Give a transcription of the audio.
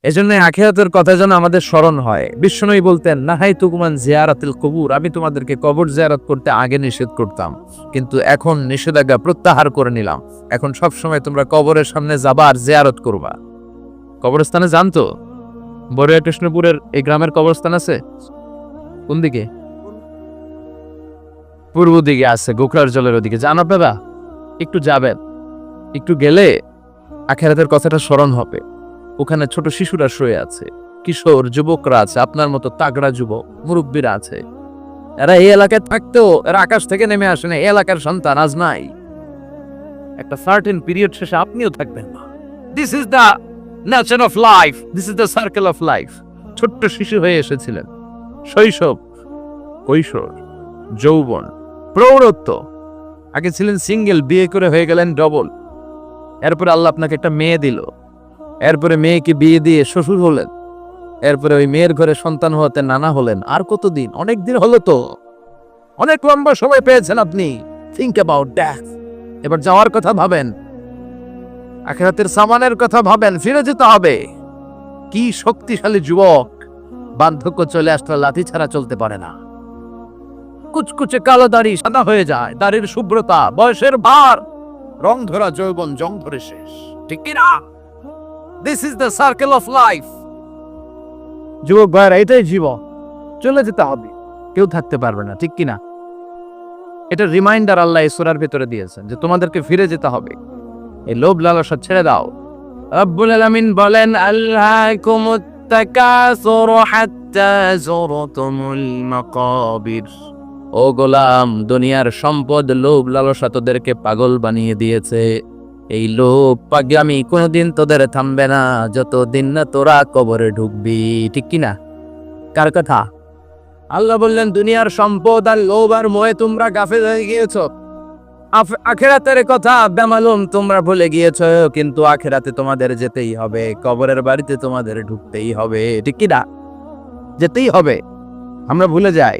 এজন্য আখিরাতের কথা যেন আমাদের স্মরণ হয়। বিশ্বনবী বলতেন, নাহাইতুকুমান জিয়ারাতিল কবুর, আমি তোমাদেরকে কবর জিয়ারত করতে আগে নিষেধ করতাম, কিন্তু এখন নিষেধাজ্ঞা প্রত্যাহার করে নিলাম। এখন সব সময় তোমরা কবরের সামনে যাবা আর জিয়ারত করবা। কবরস্থানে জানতো বড়ুয়া কৃষ্ণপুরের এই গ্রামের কবরস্থান আছে কোন দিকে? পূর্ব দিকে আছে, গোকরার জলের ওদিকে। জান আপনারা? একটু যাবেন, একটু গেলে আখিরাতের কথাটা স্মরণ হবে। ওখানে ছোট শিশুরা শুয়ে আছে, কিশোর যুবকরা আছে, আপনার মতো তাগড়া যুবক মুরব্বীরা আছে। এরা এই এলাকায় থাকতেও এরা আকাশ থেকে নেমে আসে না, এই এলাকার সন্তান আজ নাই। একটা সার্টেন পিরিয়ড শেষে আপনিও থাকবেন না। This is the nature of life, this is the circle of life. ছোট্ট শিশু হয়ে এসেছিলেন, শৈশব, কৈশোর, যৌবন, প্রৌঢ়ত্ব। আগে ছিলেন সিঙ্গেল, বিয়ে করে হয়ে গেলেন ডবল। এরপরে আল্লাহ আপনাকে একটা মেয়ে দিল, এরপরে মেয়েকে বিয়ে দিয়ে শ্বশুর হলেন, এরপরে ওই মেয়ের ঘরে সন্তান হতে নানা হলেন। আর কতদিন? অনেক দিন হলো তো, অনেক লম্বা সময় পেয়েছেন আপনি। Think about that. এবার যাওয়ার কথা ভাবেন, আখিরাতের সামানের কথা ভাবেন, ফিরে যেতে হবে। কি শক্তিশালী যুবক, বার্ধক্য চলে আসলে লাঠি ছাড়া চলতে পারে না। কুচকুচে কালো দাড়ি সাদা হয়ে যায়, দাড়ির শুভ্রতা, বয়সের ভার, রং ধরা যৌবন জং ধরে শেষ। ঠিক কি না? This is the circle of life. যুবক ভাইরা, এটাই জীবন, চলে যেতে হবে, কেউ থাকতে পারবে না। ঠিক কি না? এটা রিমাইন্ডার আল্লাহ এই সূরার ভিতরে দিয়েছেন যে তোমাদেরকে ফিরে যেতে হবে। এই লোভ লালসা ছেড়ে দাও। রব্বুল আলামিন বলেন, আল্লাহকুমুত তাকাসুরু হাত্তা যুরতুমুল মাকাবির। ও গোলাম, দুনিয়ার সম্পদ, লোভ লালসা তোদেরকে পাগল বানিয়ে দিয়েছে। এই লোভ পাগলামি কোনোদিন তোদের থামবে না যতদিন না তোরা কবরে ঢুকবি। ঠিক কিনা? কার কথা? আল্লাহ বললেন, দুনিয়ার সম্পদ আর লোভ আর মোহে তোমরা গাফেল হয়ে গিয়েছো। আখিরাতের কথা বেমালুম তোমরা ভুলে গিয়েছো, কিন্তু আখিরাতে তোমাদের যেতেই হবে, কবরের বাড়িতে তোমাদের ঢুকতেই হবে। ঠিক কিনা? যেতেই হবে। আমরা ভুলে যাই।